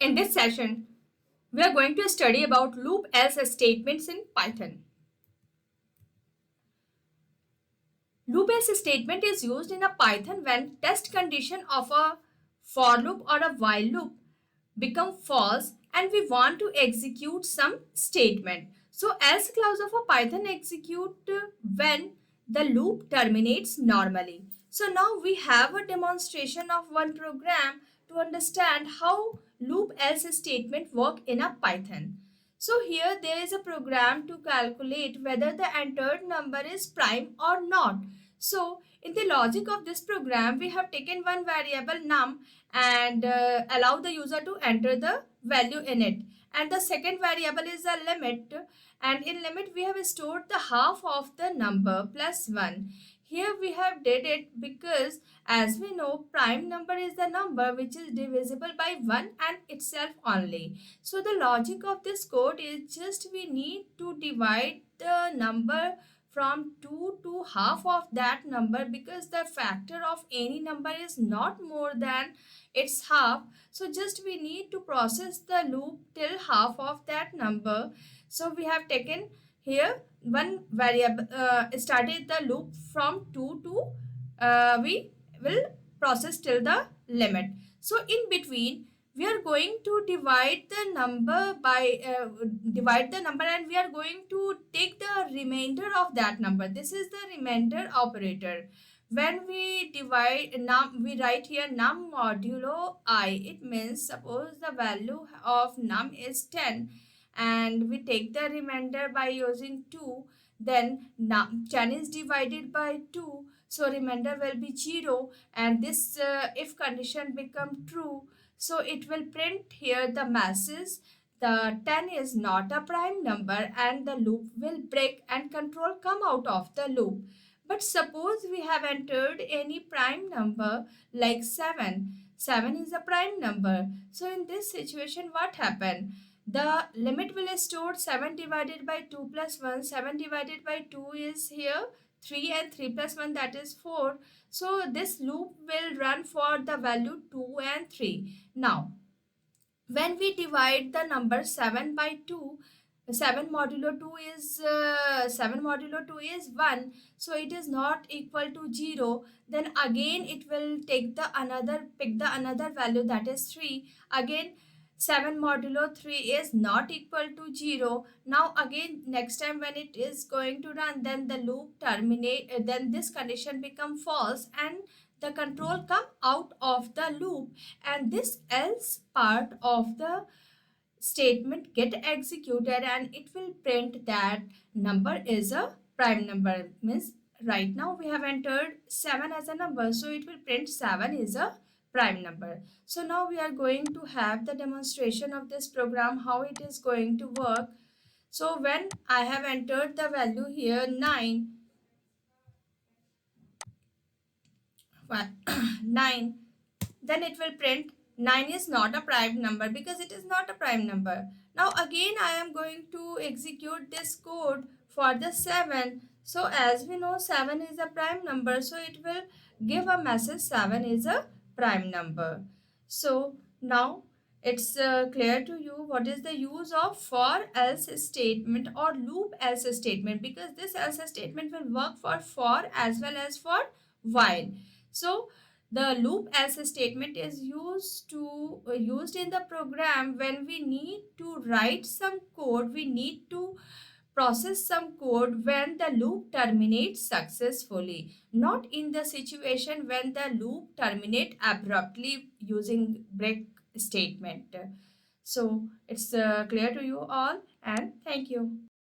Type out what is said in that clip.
In this session, we are going to study about loop else statements in Python. Loop else statement is used in a Python when test condition of a for loop or a while loop become false and we want to execute some statement. So else clause of a Python execute when the loop terminates normally. So now we have a demonstration of one program to understand how loop else statement work in a Python. So here there is a program to calculate whether the entered number is prime or not. So in the logic of this program, we have taken one variable num and allow the user to enter the value in it. And the second variable is a limit, and in limit we have stored the half of the number plus 1. Here we have did it because as we know prime number is the number which is divisible by 1 and itself only. So the logic of this code is just we need to divide the number from 2 to half of that number because the factor of any number is not more than its half. So just we need to process the loop till half of that number. So we have taken here one variable started the loop from 2 to we will process till the limit. So in between we are going to divide the number by divide the number and we are going to take the remainder of that number. This is the remainder operator. When we divide num, we write here num modulo I. It means suppose the value of num is 10 and we take the remainder by using 2, then num 10 is divided by 2, so remainder will be 0, and this if condition become true, so it will print here the message the 10 is not a prime number and the loop will break and control come out of the loop. But suppose we have entered any prime number like 7. 7 is a prime number. So in this situation what happened? The limit will store 7 divided by 2 plus 1. 7 divided by 2 is here 3 and 3 plus 1 that is 4. So this loop will run for the value 2 and 3. Now when we divide the number 7 by 2, 7 modulo 2 is 7 modulo 2 is 1, so it is not equal to 0. Then again it will take the another pick the another value that is 3. Again 7 modulo 3 is not equal to 0. Now again next time when it is going to run, then the loop terminate, then this condition become false and the control come out of the loop, and this else part of the statement get executed and it will print that number is a prime number. Means right now we have entered 7 as a number, so it will print 7 is a prime number. So now we are going to have the demonstration of this program, how it is going to work. So when I have entered the value here 9 9, then it will print 9 is not a prime number because it is not a prime number. Now again I am going to execute this code for the 7. So as we know 7 is a prime number, so it will give a message 7 is a prime number. So now it's clear to you what is the use of for else statement or loop else statement, because this else statement will work for as well as for while. So the loop else statement is used in the program when we need to write some code, we need to process some code when the loop terminates successfully, not in the situation when the loop terminate abruptly using break statement. So it's clear to you all, and thank you.